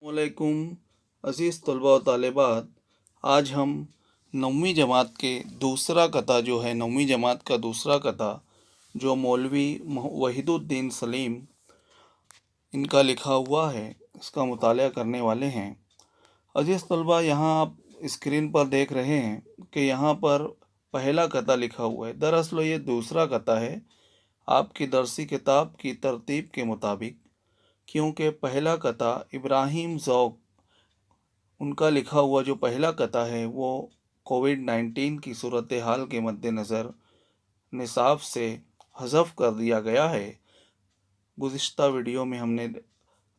वालेकुम अज़ीज़ तलबा व तालिबात। आज हम नौवीं जमात के दूसरा कता जो है नौवीं जमात का दूसरा कता जो मौलवी वहीदुद्दीन सलीम इनका लिखा हुआ है, इसका मुताला करने वाले हैं। अज़ीज़ तलबा, यहाँ आप स्क्रीन पर देख रहे हैं कि यहाँ पर पहला कता लिखा हुआ है। दरअसल ये दूसरा कता है आपकी दरसी किताब की तरतीब के मुताबिक, क्योंकि पहला कता इब्राहिम ज़ौक उनका लिखा हुआ जो पहला कता है वो कोविड-19 की सूरत हाल के मद्देनज़र निसाब से हज़फ कर दिया गया है। गुज़िश्ता वीडियो में हमने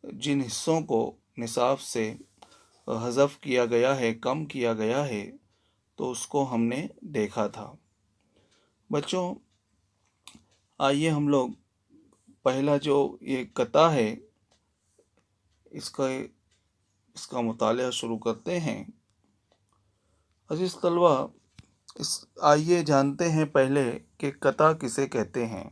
जिन हिस्सों को निसाब से हज़फ किया गया है, कम किया गया है, तो उसको हमने देखा था। बच्चों, आइए हम लोग पहला जो ये कता है इसका मुताला शुरू करते हैं। अज़ीज़ तलबा, आइए जानते हैं पहले कि कता किसे कहते हैं।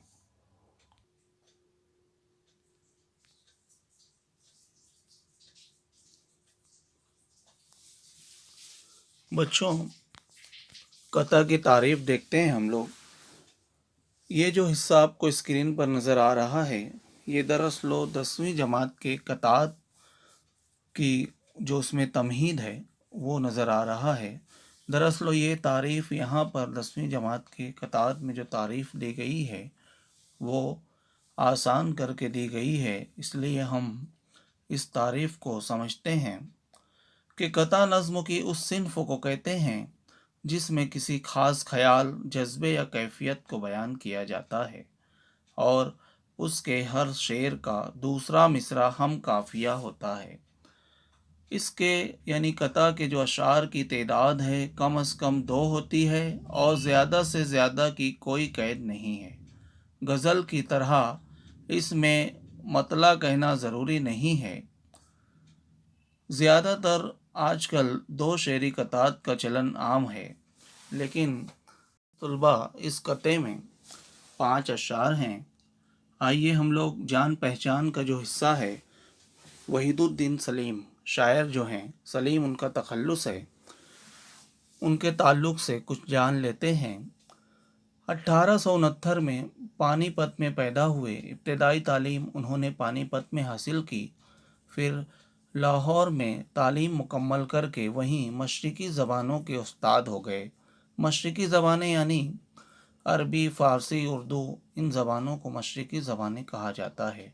बच्चों, कता की तारीफ देखते हैं हम लोग। ये जो हिस्सा आपको स्क्रीन पर नज़र आ रहा है, ये दरअसल 10वीं जमात के कतात की जो उसमें तमहीद है वो नज़र आ रहा है। दरअसल ये तारीफ़ यहाँ पर 10वीं जमात के कतात में जो तारीफ़ दी गई है वो आसान करके दी गई है, इसलिए हम इस तारीफ़ को समझते हैं कि कता नज़्म की उस सिन्फ़ को कहते हैं जिसमें किसी ख़ास ख़याल, जज्बे या कैफ़ियत को बयान किया जाता है और उसके हर शेर का दूसरा मिसरा हम काफ़िया होता है। इसके यानी कता के जो अशार की तादाद है कम अज़ कम 2 होती है और ज़्यादा से ज़्यादा की कोई कैद नहीं है। गज़ल की तरह इसमें मतला कहना ज़रूरी नहीं है। ज़्यादातर आजकल 2 शेरी कतात का चलन आम है, लेकिन तलबा इस कते में 5 अशार हैं। आइए हम लोग जान पहचान का जो हिस्सा है, वहीदुद्दीन सलीम शायर जो हैं, सलीम उनका तखल्लुस है, उनके ताल्लुक़ से कुछ जान लेते हैं। 1869 में पानीपत में पैदा हुए। इब्तदाई तालीम उन्होंने पानीपत में हासिल की, फिर लाहौर में तालीम मुकम्मल करके वहीं मशरिकी ज़बानों के उस्ताद हो गए। मशरिकी ज़बानें यानी अरबी, फ़ारसी, उर्दू, इन ज़बानों को मशरिकी ज़बानें कहा जाता है।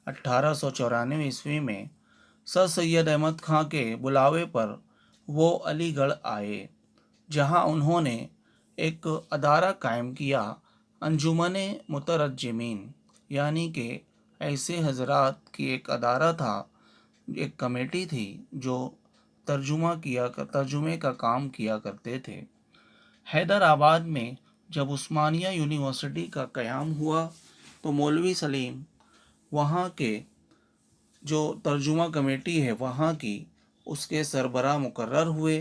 1894 ईस्वी में सर सैयद अहमद खां के बुलावे पर वो अलीगढ़ आए, जहां उन्होंने एक अदारा कायम किया, अंजुमन मुतरज्जिमीन, यानी कि ऐसे हजरात की एक अदारा था, एक कमेटी थी जो तर्जुमे का काम किया करते थे। हैदराबाद में जब उस्मानिया यूनिवर्सिटी का क़याम हुआ तो मौलवी सलीम वहाँ के जो तर्जुमा कमेटी है वहाँ की उसके सरबराह मुकर्रर हुए।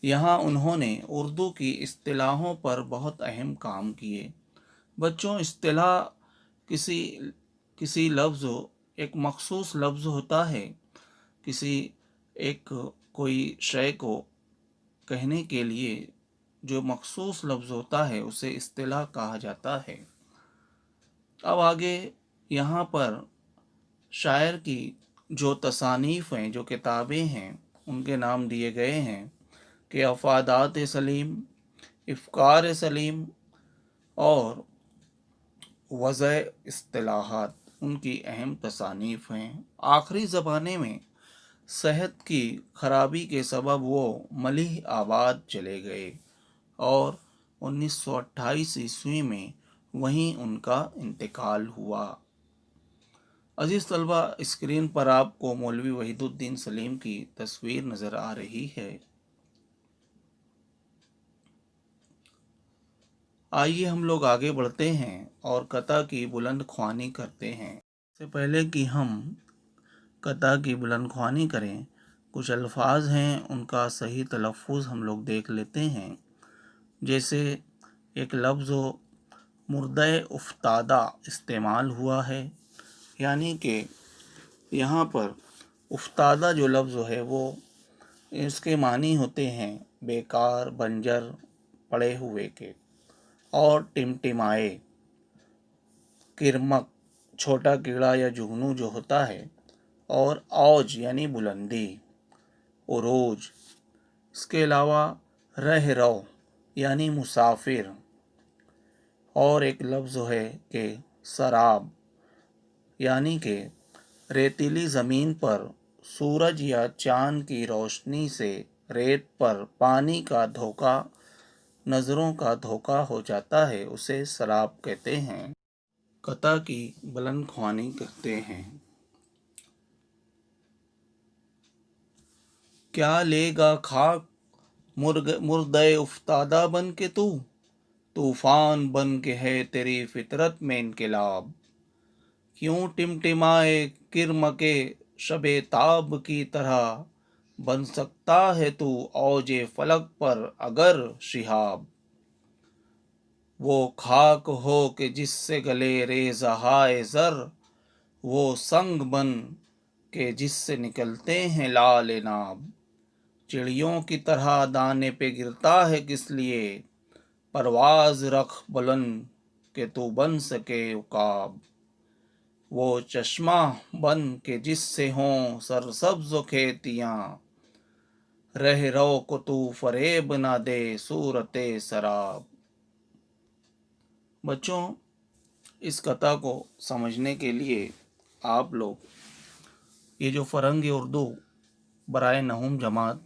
यहाँ उन्होंने उर्दू की इस्तिलाहों पर बहुत अहम काम किए। बच्चों, इस्तिलाह किसी किसी लफ्ज़, एक मखसूस लफ्ज़ होता है, किसी एक कोई शय को कहने के लिए जो मखसूस लफ्ज़ होता है उसे इस्तिलाह कहा जाता है। अब आगे यहाँ पर शायर की जो तसानीफ़ हैं, जो किताबें हैं, उनके नाम दिए गए हैं कि अफ़ादात सलीम, इफ़कार सलीम और वज़अ इस्तिलाहात उनकी अहम तसानीफ़ हैं। आखिरी ज़माने में सेहत की खराबी के सबब वो मलीह आबाद चले गए और 1928 ईस्वी में वहीं उनका इंतकाल हुआ। अज़ीज़ तलबा, स्क्रीन पर आपको मौलवी वहीदुद्दीन सलीम की तस्वीर नज़र आ रही है। आइए हम लोग आगे बढ़ते हैं और कता की बुलंद ख्वानी करते हैं। इससे पहले कि हम कता की बुलंद ख्वानी करें, कुछ अल्फाज हैं, उनका सही तलफ़ुज़ हम लोग देख लेते हैं। जैसे एक लफ्ज़ मुर्दे उफ्तादा इस्तेमाल हुआ है, यानी कि यहाँ पर افتادہ جو لفظ ہے وہ اس کے معنی ہوتے ہیں بیکار، بنجر، پڑے ہوئے کے، اور ٹمٹمائے، کرمک، چھوٹا کیڑا یا جگنو جو ہوتا ہے، اور اوج یعنی بلندی، عروج۔ اس کے علاوہ رہ رو یعنی مسافر، اور ایک لفظ ہے کہ سراب یعنی کہ ریتیلی زمین پر سورج یا چاند کی روشنی سے ریت پر پانی کا دھوکا، نظروں کا دھوکا ہو جاتا ہے، اسے سراب کہتے ہیں۔ قطع کی بلند خوانی کہتے ہیں۔ کیا لے گا خاک مردے افتادہ بن کے طوفان بن کے ہے تیری فطرت میں انقلاب، کیوں ٹمٹمائے کرمکے شب تاب کی طرح، بن سکتا ہے تو اوج فلک پر اگر شہاب، وہ خاک ہو کہ جس سے گلے ریزہائے زر، وہ سنگ بن کے جس سے نکلتے ہیں لعل ناب، چڑیوں کی طرح دانے پہ گرتا ہے کس لیے، پرواز رکھ بلند کہ تو بن سکے عقاب، وہ چشمہ بن کے جس سے ہوں سرسبز و کھیتیاں، رہ رو کو تو فریب نہ دے صورت سراب۔ بچوں، اس قطع کو سمجھنے کے لیے آپ لوگ یہ جو فرنگ اردو برائے نہوم جماعت،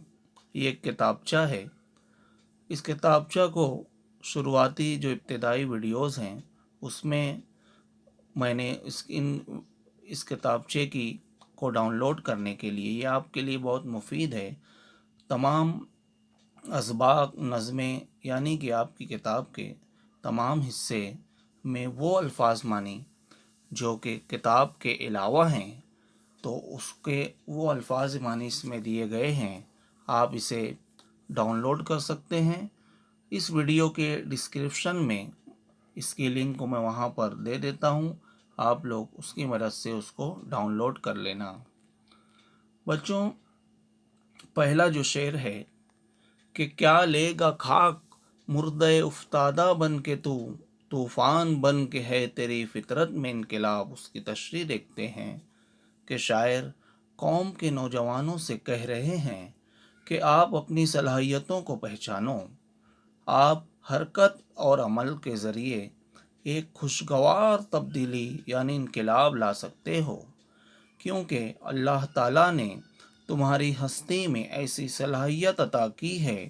یہ ایک کتابچہ ہے، اس کتابچہ کو شروعاتی جو ابتدائی ویڈیوز ہیں اس میں میں نے اس کتابچے کو ڈاؤن لوڈ کرنے کے لیے، یہ آپ کے لیے بہت مفید ہے، تمام اسباق، نظمیں، یعنی کہ آپ کی کتاب کے تمام حصے میں وہ الفاظ مانی جو کہ کتاب کے علاوہ ہیں، تو اس کے وہ الفاظ معنی اس میں دیے گئے ہیں، آپ اسے ڈاؤن لوڈ کر سکتے ہیں۔ اس ویڈیو کے ڈسکرپشن میں اس کی لنک کو میں وہاں پر دے دیتا ہوں، آپ لوگ اس کی مدد سے اس کو ڈاؤن لوڈ کر لینا۔ بچوں، پہلا جو شعر ہے کہ کیا لے گا خاک مردے افتادہ بن کے طوفان بن کے ہے تیری فطرت میں انقلاب، اس کی تشریح دیکھتے ہیں کہ شاعر قوم کے نوجوانوں سے کہہ رہے ہیں کہ آپ اپنی صلاحیتوں کو پہچانو، آپ حرکت اور عمل کے ذریعے ایک خوشگوار تبدیلی یعنی انقلاب لا سکتے ہو، کیونکہ اللہ تعالیٰ نے تمہاری ہستی میں ایسی صلاحیت عطا کی ہے،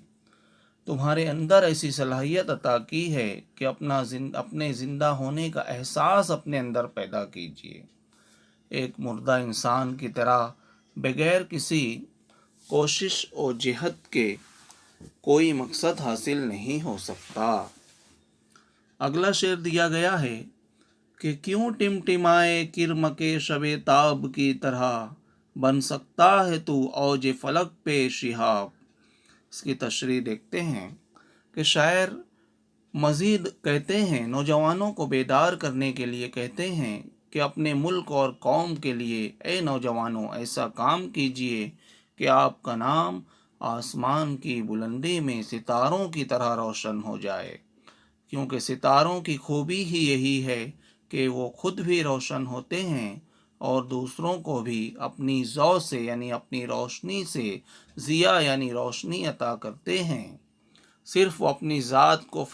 تمہارے اندر ایسی صلاحیت عطا کی ہے کہ اپنے زندہ ہونے کا احساس اپنے اندر پیدا کیجیے۔ ایک مردہ انسان کی طرح بغیر کسی کوشش و جہد کے کوئی مقصد حاصل نہیں ہو سکتا۔ اگلا شعر دیا گیا ہے کہ کیوں ٹمٹمائے کرمکے شب تاب کی طرح، بن سکتا ہے تو اوج فلک پہ شہاب۔ اس کی تشریح دیکھتے ہیں کہ شاعر مزید کہتے ہیں، نوجوانوں کو بیدار کرنے کے لیے کہتے ہیں کہ اپنے ملک اور قوم کے لیے اے نوجوانوں ایسا کام کیجیے کہ آپ کا نام آسمان کی بلندی میں ستاروں کی طرح روشن ہو جائے، کیونکہ ستاروں کی خوبی ہی یہی ہے کہ وہ خود بھی روشن ہوتے ہیں اور دوسروں کو بھی اپنی ضوء سے یعنی اپنی روشنی سے ضیاء یعنی روشنی عطا کرتے ہیں۔ صرف وہ اپنی ذات کو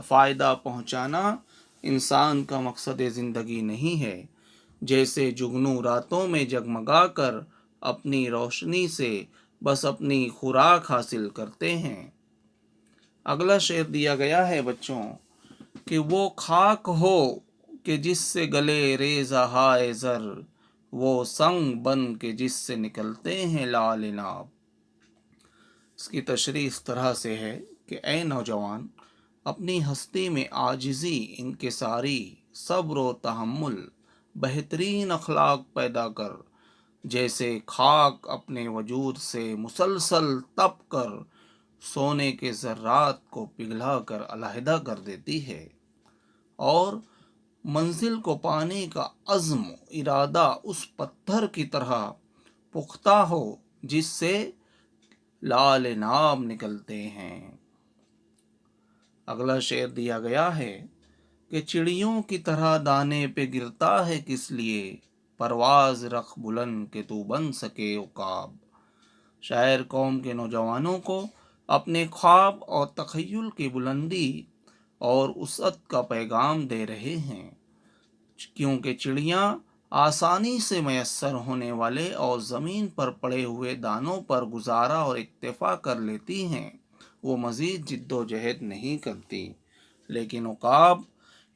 فائدہ پہنچانا انسان کا مقصد زندگی نہیں ہے، جیسے جگنو راتوں میں جگمگا کر اپنی روشنی سے بس اپنی خوراک حاصل کرتے ہیں۔ اگلا شعر دیا گیا ہے بچوں کہ وہ خاک ہو کہ جس سے گلے ریزہائے زر، وہ سنگ بن کے جس سے نکلتے ہیں لعل ناب۔ اس کی تشریح اس طرح سے ہے کہ اے نوجوان، اپنی ہستی میں عاجزی، انکساری، صبر و تحمل، بہترین اخلاق پیدا کر، جیسے خاک اپنے وجود سے مسلسل تپ کر سونے کے ذرات کو پگھلا کر علیحدہ کر دیتی ہے، اور منزل کو پانے کا عزم ارادہ اس پتھر کی طرح पुख्ता हो जिससे लाल नाब निकलते हैं। अगला शेर दिया गया है कि चिड़ियों की तरह दाने पे गिरता है किस लिए, परवाज रख बुलंद के तू बन सके उकाब। शायर कौम के नौजवानों को अपने ख्वाब और तखय्युल की बुलंदी और उसअत का पैगाम दे रहे हैं, क्योंकि चिड़ियाँ आसानी से मैसर होने वाले और ज़मीन पर पड़े हुए दानों पर गुजारा और इक्तफा कर लेती हैं, वो मज़ीद जिद्दोजहद नहीं करती। लेकिन उकाब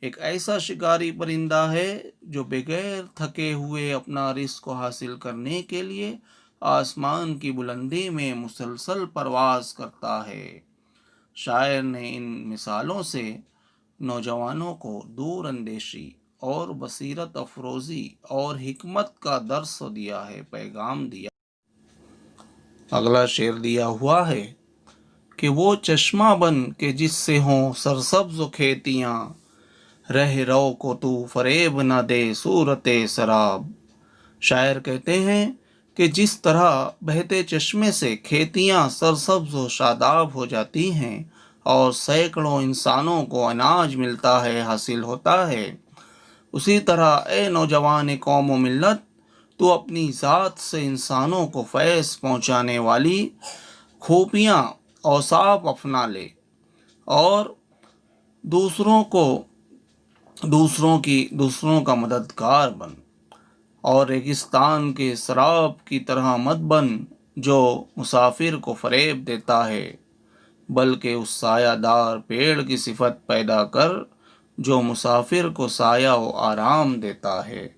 एक ऐसा शिकारी परिंदा है जो बगैर थके हुए अपना रिस्क को हासिल करने के लिए आसमान की बुलंदी में मुसलसल परवास करता है। शायर ने इन मिसालों से नौजवानों को दूर अंदेशी और बसीरत अफरोज़ी और हिकमत का दर्स दिया है, पैगाम दिया। अगला शेर दिया हुआ है कि वो चश्मा बन के जिससे हों सरसब्ज़ खेतियाँ, रह रो को तू फरेब न दे सूरते शराब। शायर कहते हैं कि जिस तरह बहते चश्मे से खेतियाँ सरसब्ज व शादाब हो जाती हैं और सैकड़ों इंसानों को अनाज मिलता है, हासिल होता है, उसी तरह ए नौजवान कौम व मिल्लत, तो अपनी ज़ात से इंसानों को फैज़ पहुँचाने वाली खूबियाँ औसाफ अपना ले और दूसरों का मददगार बन, और रेगिस्तान के शराब की तरह मत बन जो मुसाफिर को फरेब देता है, बल्कि उस सायादार पेड़ की सिफत पैदा कर जो मुसाफिर को साया व आराम देता है।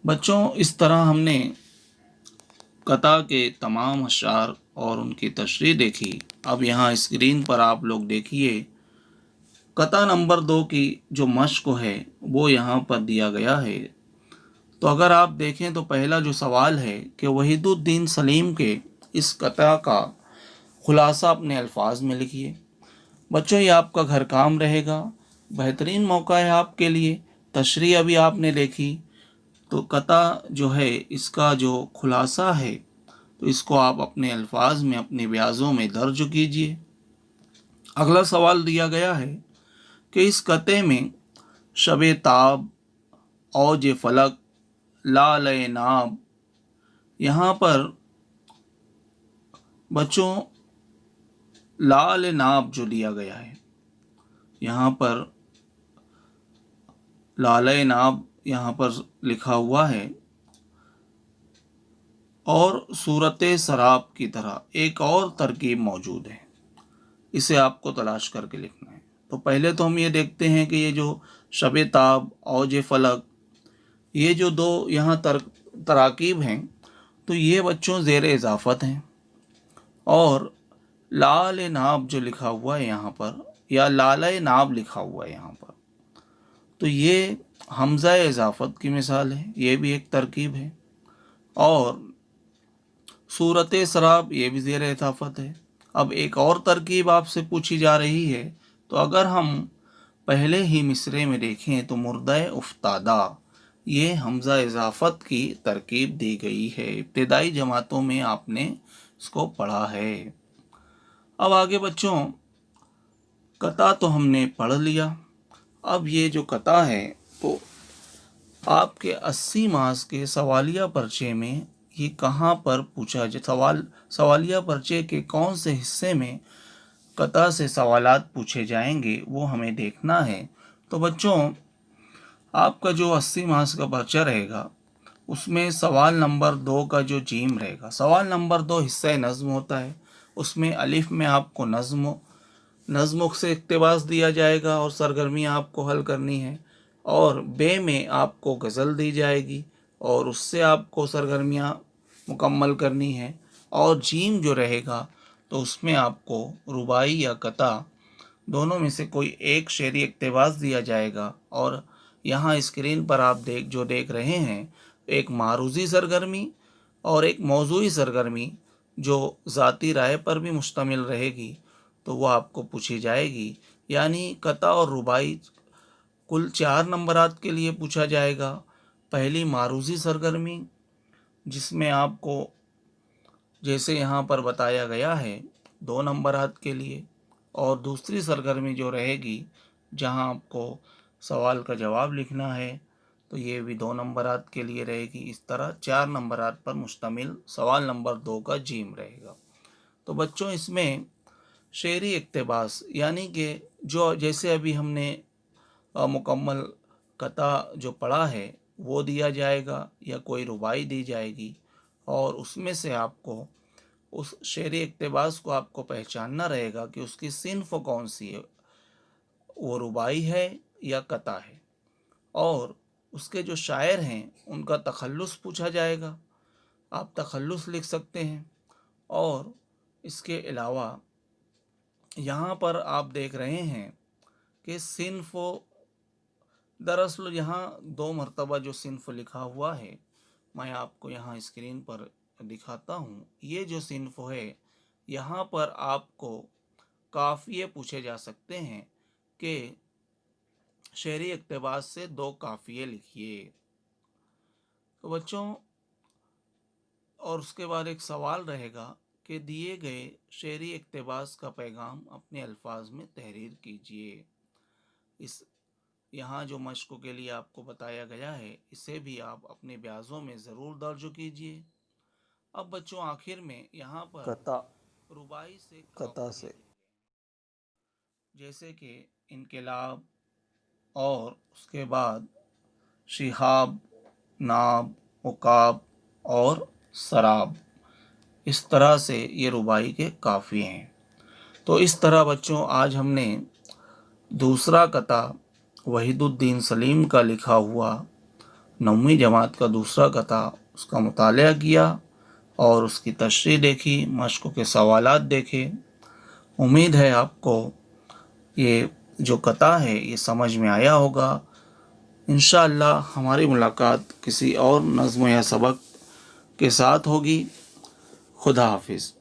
बच्चों, इस तरह हमने कता के तमाम अशार और उनकी तशरीह देखी। अब यहाँ स्क्रीन पर आप लोग देखिए, कता नंबर 2 की जो मश्क है वो यहाँ पर दिया गया है। तो अगर आप देखें तो पहला जो सवाल है कि वहीदुद्दीन सलीम के इस कता का खुलासा अपने अल्फाज में लिखिए। बच्चों, ये आपका घर काम रहेगा, बेहतरीन मौका है आपके लिए। तशरीह अभी आपने देखी, तो कता जो है इसका जो खुलासा है तो इसको आप अपने अल्फाज में अपने ब्याज़ों में दर्ज कीजिए। अगला सवाल दिया गया है कि इस कते में शब ताब, औज फलक, लाल नाब, यहाँ पर बच्चों लाल नाब जो दिया गया है, यहाँ पर लाल नाब यहाँ पर लिखा हुआ है, और सूरत शराब की तरह एक और तरकीब मौजूद है, इसे आपको तलाश करके लिखना है। तो पहले तो हम ये देखते हैं कि ये जो शब ताब, औज फलक, ये जो दो यहाँ तराकीब हैं, तो ये बच्चों ज़ेर इजाफ़त हैं, और लाल नाब जो लिखा हुआ है यहाँ पर, या लाल नाब लिखा हुआ है यहाँ पर, तो ये हमज़ा इजाफ़त की मिसाल है, ये भी एक तरकीब है, और सूरत शराब ये भी ज़ेर इजाफ़त है। अब एक और तरकीब आपसे पूछी जा रही है, तो अगर हम पहले ही मिसरे में देखें तो मुर्दा उफ्तादा, ये हमज़ा इजाफ़त की तरकीब दी गई है। इब्तिदाई जमातों में आपने इसको पढ़ा है। अब आगे बच्चों, कता तो हमने पढ़ लिया। अब ये जो कता है तो आपके 80 मास के सवालिया पर्चे में ये कहाँ पर पूछा जाए, सवालिया पर्चे के कौन से हिस्से में कता से सवालात पूछे जाएंगे वो हमें देखना है। तो बच्चों, आपका जो 80 मार्क्स का पर्चा रहेगा उसमें सवाल नंबर 2 का जो जीम रहेगा, सवाल नंबर 2 हिस्सा नज़्म होता है, उसमें अलिफ में आपको नज़्म से इक़्तिबास दिया जाएगा और सरगर्मियाँ आपको हल करनी है, और बे में आपको गज़ल दी जाएगी और उससे आपको सरगर्मियाँ मुकम्मल करनी है, और जीम जो रहेगा तो उसमें आपको रुबाई या कता दोनों में से कोई एक शेरी इक़्तिबास दिया जाएगा। और यहाँ स्क्रीन पर आप देख रहे हैं, एक मारूज़ी सरगर्मी और एक मौज़ूई सरगर्मी जो ज़ाती राय पर भी मुश्तमिल रहेगी, तो वो आपको पूछी जाएगी। यानी कता और रुबाई कुल 4 नंबरात के लिए पूछा जाएगा। पहली मारूज़ी सरगर्मी جس میں آپ کو جیسے یہاں پر بتایا گیا ہے 2 نمبرات کے لیے، اور دوسری سرگرمی جو رہے گی جہاں آپ کو سوال کا جواب لکھنا ہے تو یہ بھی 2 نمبرات کے لیے رہے گی۔ اس طرح 4 نمبرات پر مشتمل سوال نمبر 2 کا جیم رہے گا۔ تو بچوں اس میں شعری اقتباس یعنی کہ جو جیسے ابھی ہم نے مکمل قطع جو پڑھا ہے وہ دیا جائے گا یا کوئی ربائی دی جائے گی، اور اس میں سے آپ کو اس شعری اقتباس کو آپ کو پہچاننا رہے گا کہ اس کی صنف کون سی ہے، وہ ربائی ہے یا قطع ہے، اور اس کے جو شاعر ہیں ان کا تخلص پوچھا جائے گا، آپ تخلص لکھ سکتے ہیں۔ اور اس کے علاوہ یہاں پر آپ دیکھ رہے ہیں کہ صنف دراصل یہاں 2 مرتبہ جو صنف لکھا ہوا ہے، میں آپ کو یہاں اسکرین پر دکھاتا ہوں۔ یہ جو صنف ہے یہاں پر آپ کو قافیے پوچھے جا سکتے ہیں کہ شعری اقتباس سے 2 قافیے لکھیے۔ تو بچوں اور اس کے بعد ایک سوال رہے گا کہ دیے گئے شعری اقتباس کا پیغام اپنے الفاظ میں تحریر کیجیے۔ اس یہاں جو مشق کے لیے آپ کو بتایا گیا ہے اسے بھی آپ اپنے بیازوں میں ضرور درج کیجیے۔ اب بچوں آخر میں یہاں پر قطع ربائی سے قطع سے جیسے کہ انقلاب، اور اس کے بعد شہاب، ناب، عقاب اور سراب، اس طرح سے یہ ربائی کے قافیے ہیں۔ تو اس طرح بچوں آج ہم نے دوسرا قطع وحید الدین سلیم کا لکھا ہوا 9ویں جماعت کا دوسرا قطع اس کا مطالعہ کیا اور اس کی تشریح دیکھی، مشق کے سوالات دیکھے۔ امید ہے آپ کو یہ جو قطع ہے یہ سمجھ میں آیا ہوگا۔ انشاءاللہ ہماری ملاقات کسی اور نظم یا سبق کے ساتھ ہوگی۔ خدا حافظ۔